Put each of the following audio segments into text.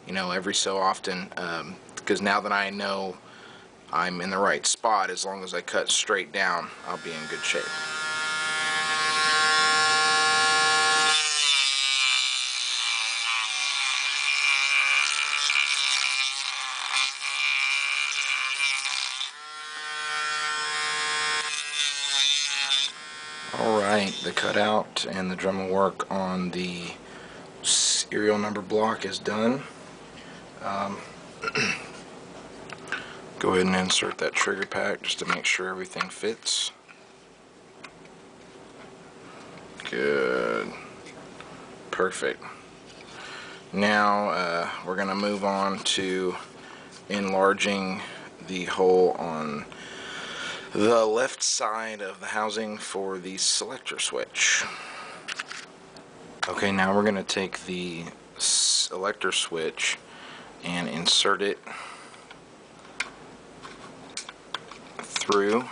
you know, every so often, because now that I know I'm in the right spot, as long as I cut straight down, I'll be in good shape. Alright, the cutout and the Dremel work on the serial number block is done. Go ahead and insert that trigger pack just to make sure everything fits. Good. Perfect. Now we're going to move on to enlarging the hole on the left side of the housing for the selector switch. Okay, now we're going to take the selector switch and insert it through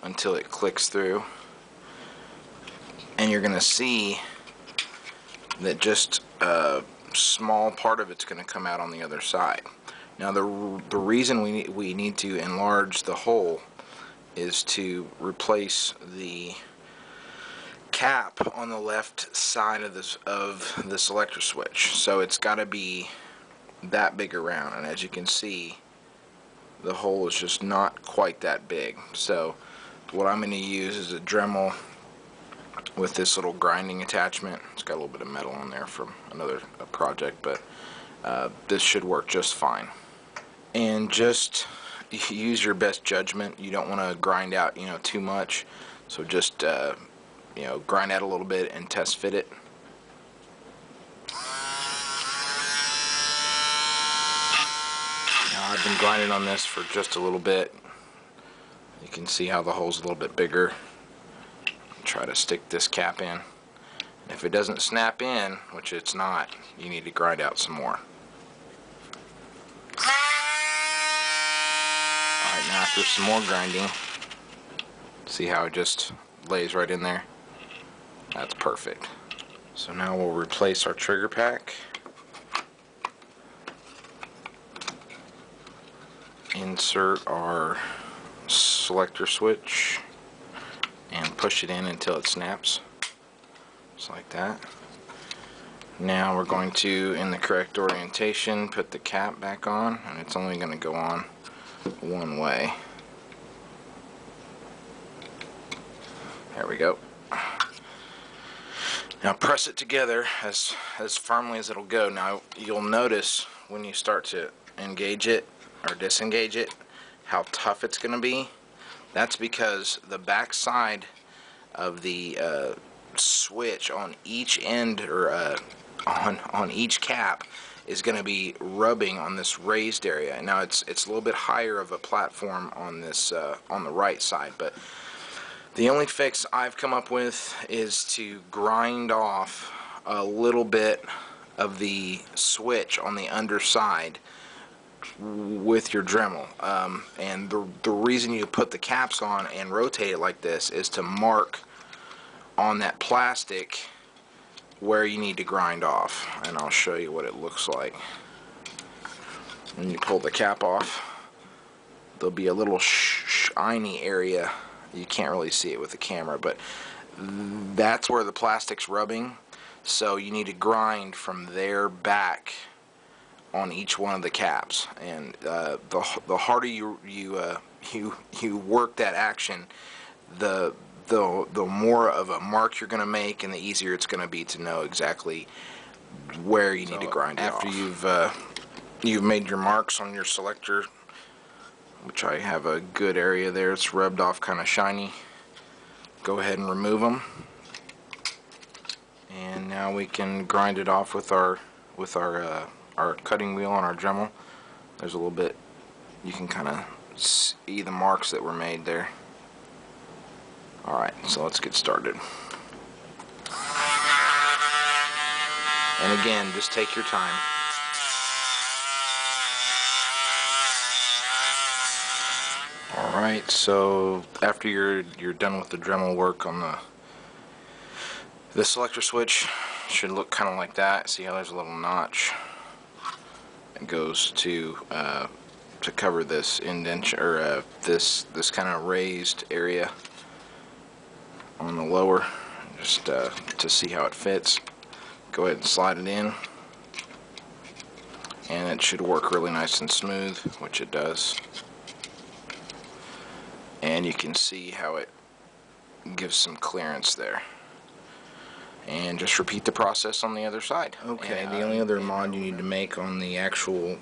until it clicks through, and you're going to see that just a small part of it's going to come out on the other side. Now the reason we need to enlarge the hole is to replace the cap on the left side of the selector switch. So it's got to be that big around, and as you can see, the hole is just not quite that big. So what I'm going to use is a Dremel with this little grinding attachment. It's got a little bit of metal on there from another project, but this should work just fine. And just use your best judgment. You don't want to grind out, you know, too much. So just you know, grind out a little bit and test fit it. Now I've been grinding on this for just a little bit. You can see how the hole's a little bit bigger. Try to stick this cap in. If it doesn't snap in, which it's not, you need to grind out some more. Alright, now after some more grinding, see how it just lays right in there? That's perfect. So now we'll replace our trigger pack. Insert our selector switch and push it in until it snaps, just like that. Now we're going to, in the correct orientation, put the cap back on, and it's only going to go on one way. There we go. Now press it together as firmly as it'll go. Now you'll notice when you start to engage it or disengage it how tough it's going to be. That's because the back side of the switch on each end, or on each cap, is going to be rubbing on this raised area. Now it's a little bit higher of a platform on this on the right side, but the only fix I've come up with is to grind off a little bit of the switch on the underside with your Dremel. And the reason you put the caps on and rotate it like this is to mark on that plastic where you need to grind off. And I'll show you what it looks like. When you pull the cap off, there'll be a little shiny area. You can't really see it with the camera, but that's where the plastic's rubbing. So you need to grind from there back on each one of the caps, and the harder you work that action, the more of a mark you're going to make, and the easier it's going to be to know exactly where you need to grind it off. After you've made your marks on your selector, which I have a good area there, it's rubbed off kind of shiny, go ahead and remove them, and now we can grind it off with our cutting wheel on our Dremel. There's a little bit, you can kind of see the marks that were made there. Alright, so let's get started. And again, just take your time. Alright, so after you're done with the Dremel work on the selector switch, should look kind of like that. See how there's a little notch It goes to cover this indentation, or this kind of raised area on the lower, just to see how it fits. Go ahead and slide it in, and it should work really nice and smooth, which it does. And you can see how it gives some clearance there. And just repeat the process on the other side. Okay, the only other mod you need to make on the actual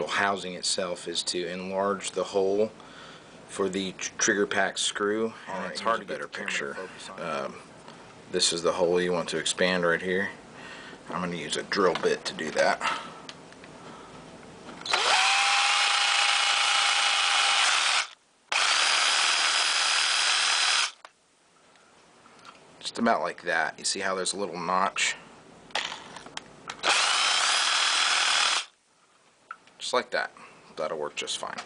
housing itself is to enlarge the hole for the trigger pack screw. And it's hard to get a picture. This is the hole you want to expand right here. I'm going to use a drill bit to do that. Just about like that. You see how there's a little notch? Just like that. That'll work just fine.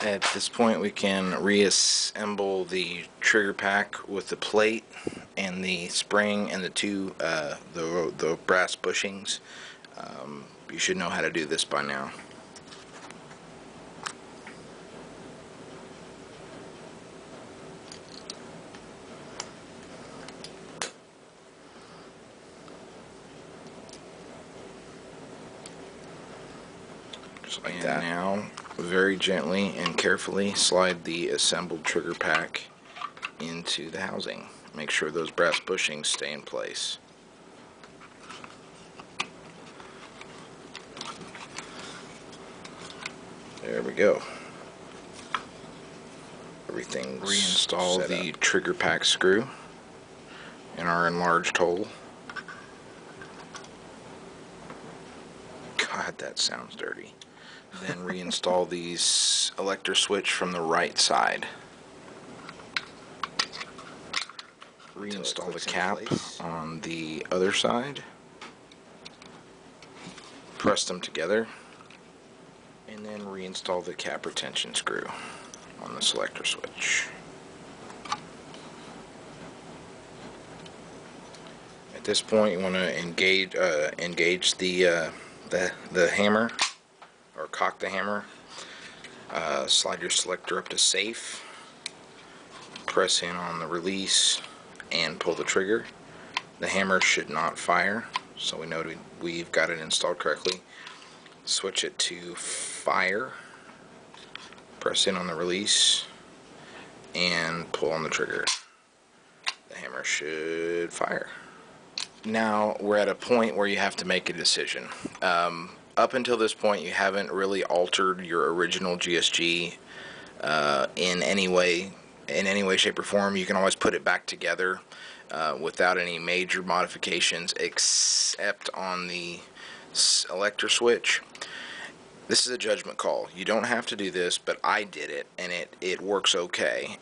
At this point we can reassemble the trigger pack with the plate and the spring and the two the brass bushings. You should know how to do this by now. Just like that. Now, very gently and carefully slide the assembled trigger pack into the housing. Make sure those brass bushings stay in place. There we go. Everything's reinstall the trigger pack screw in our enlarged hole. God, that sounds dirty. Then reinstall the selector switch from the right side. Reinstall the cap on the other side. Press them together. And then reinstall the cap retention screw on the selector switch. At this point, you want to engage the hammer, or cock the hammer. Slide your selector up to safe. Press in on the release and pull the trigger. The hammer should not fire, so we know we've got it installed correctly. Switch it to fire. Press in on the release and pull on the trigger. The hammer should fire. Now we're at a point where you have to make a decision. Up until this point, you haven't really altered your original GSG in any way, shape, or form. You can always put it back together without any major modifications, except on the selector switch. This is a judgment call. You don't have to do this, but I did it, and it works okay.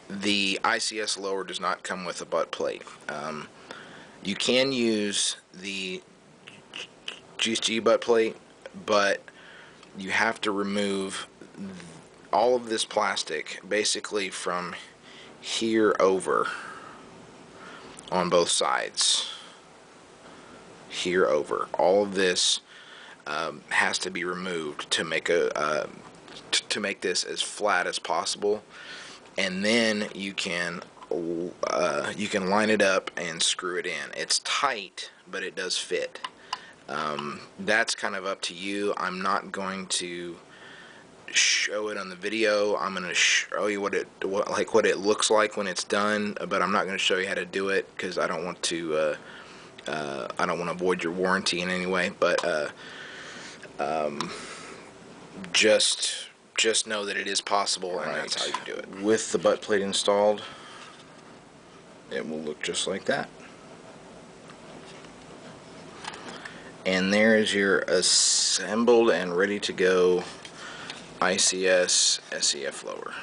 The ICS Lower does not come with a butt plate. You can use the GSG butt plate, but you have to remove all of this plastic basically from here over on both sides. Here over. All of this has to be removed to make this as flat as possible, and then you can line it up and screw it in. It's tight, but it does fit. That's kind of up to you. I'm not going to show it on the video. I'm going to show you what it looks like when it's done, but I'm not going to show you how to do it because I don't want to avoid your warranty in any way. But just know that it is possible, and that's how you do it. With the butt plate installed, it will look just like that. And there is your assembled and ready to go ICS SEF Lower.